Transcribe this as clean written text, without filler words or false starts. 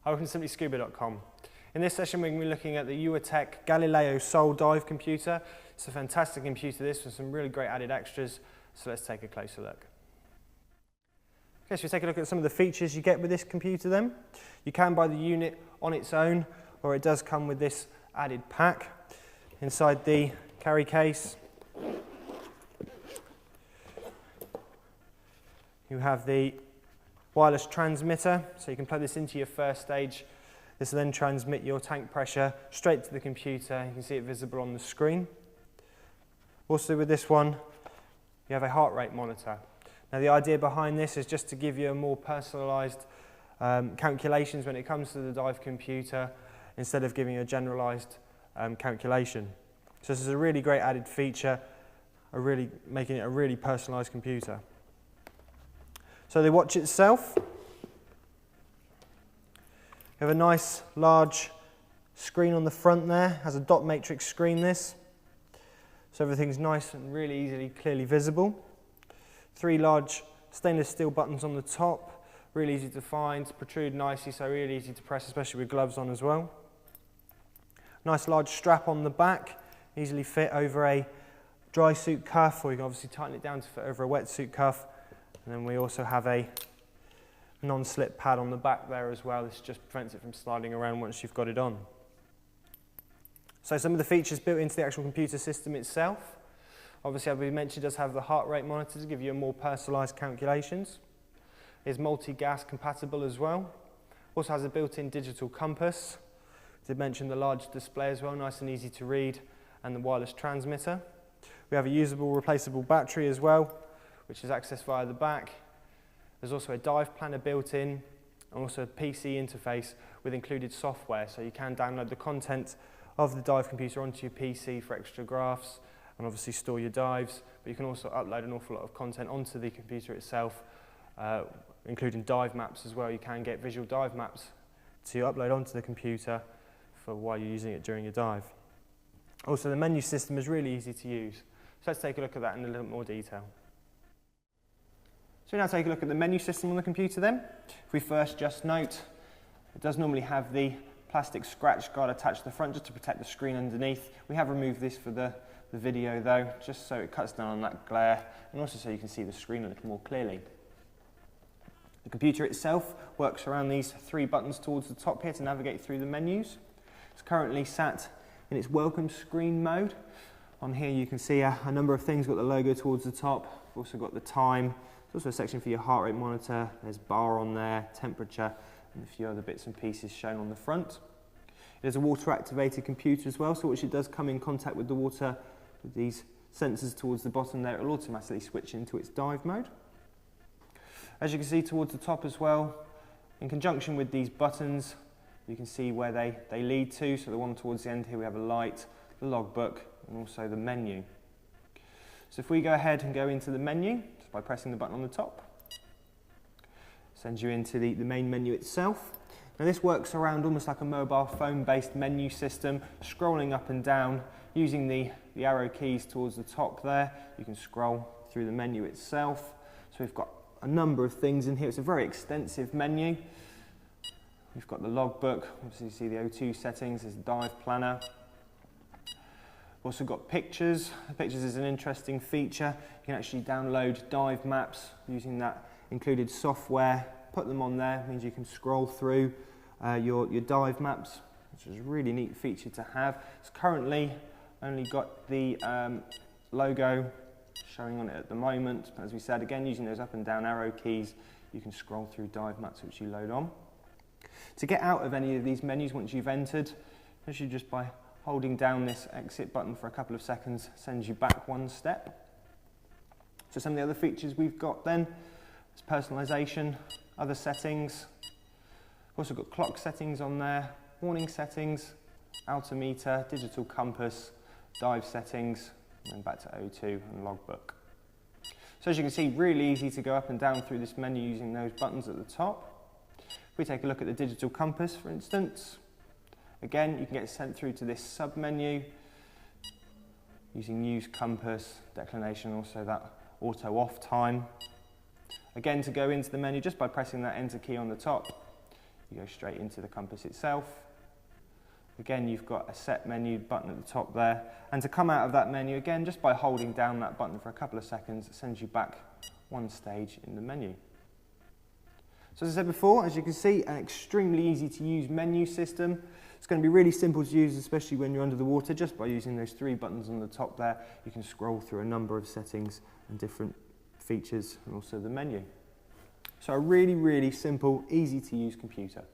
Welcome to SimplyScuba.com. In this session we're going to be looking at the Uwatec Galileo Sol dive computer. It's a fantastic computer this with some really great added extras, so let's take a closer look. Okay, so we take a look at some of the features you get with this computer then. You can buy the unit on its own, or it does come with this added pack. Inside the carry case you have the wireless transmitter, so you can plug this into your first stage. This will then transmit your tank pressure straight to the computer. You can see it visible on the screen. Also with this one, you have a heart rate monitor. Now the idea behind this is just to give you a more personalised calculations when it comes to the dive computer, instead of giving you a generalised calculation. So this is a really great added feature, making it a really personalised computer. So the watch itself, you have a nice large screen on the front there, has a dot matrix screen this, so everything's nice and really easily, clearly visible. 3 large stainless steel buttons on the top, really easy to find, protrude nicely, so really easy to press, especially with gloves on as well. Nice large strap on the back, easily fit over a dry suit cuff, or you can obviously tighten it down to fit over a wetsuit cuff. And then we also have a non-slip pad on the back there as well. This just prevents it from sliding around once you've got it on. So some of the features built into the actual computer system itself. Obviously, as we mentioned, it does have the heart rate monitor to give you a more personalised calculations. It is multi-gas compatible as well. Also has a built-in digital compass. Did mention the large display as well, nice and easy to read, and the wireless transmitter. We have a usable replaceable battery as well, which is accessed via the back. There's also a dive planner built in, and also a PC interface with included software, so you can download the content of the dive computer onto your PC for extra graphs and obviously store your dives, but you can also upload an awful lot of content onto the computer itself, including dive maps as well. You can get visual dive maps to upload onto the computer for while you're using it during your dive. Also, the menu system is really easy to use, so let's take a look at that in a little more detail. So we now take a look at the menu system on the computer then. If we first just note, it does normally have the plastic scratch guard attached to the front just to protect the screen underneath. We have removed this for the video though, just so it cuts down on that glare, and also so you can see the screen a little more clearly. The computer itself works around these 3 buttons towards the top here to navigate through the menus. It's currently sat in its welcome screen mode. On here you can see a number of things. We've got the logo towards the top, we've also got the time. There's also a section for your heart rate monitor, there's bar on there, temperature, and a few other bits and pieces shown on the front. It is a water activated computer as well, so once it does come in contact with the water, with these sensors towards the bottom there, it will automatically switch into its dive mode. As you can see towards the top as well, in conjunction with these buttons, you can see where they lead to. So the one towards the end here, we have a light, the logbook, and also the menu. So if we go ahead and go into the menu, just by pressing the button on the top, sends you into the main menu itself. Now this works around almost like a mobile phone based menu system, scrolling up and down using the arrow keys towards the top there. You can scroll through the menu itself. So we've got a number of things in here. It's a very extensive menu. We've got the logbook, obviously you see the O2 settings, there's the dive planner. We've also got pictures. Pictures is an interesting feature. You can actually download dive maps using that included software, put them on there. It means you can scroll through your dive maps, which is a really neat feature to have. It's currently only got the logo showing on it at the moment. But as we said, again, using those up and down arrow keys, you can scroll through dive maps which you load on. To get out of any of these menus once you've entered, actually just by holding down this exit button for a couple of seconds sends you back 1 step. So some of the other features we've got then is personalisation, other settings. We've also got clock settings on there, warning settings, altimeter, digital compass, dive settings, and then back to O2 and logbook. So as you can see, really easy to go up and down through this menu using those buttons at the top. If we take a look at the digital compass, for instance, again, you can get sent through to this sub-menu using use compass, declination, also that auto off time. Again, to go into the menu, just by pressing that enter key on the top, you go straight into the compass itself. Again, you've got a set menu button at the top there, and to come out of that menu, again, just by holding down that button for a couple of seconds, it sends you back one stage in the menu. So as I said before, as you can see, an extremely easy to use menu system. It's going to be really simple to use, especially when you're under the water. Just by using those three buttons on the top there, you can scroll through a number of settings and different features, and also the menu. So a really, really simple, easy to use computer.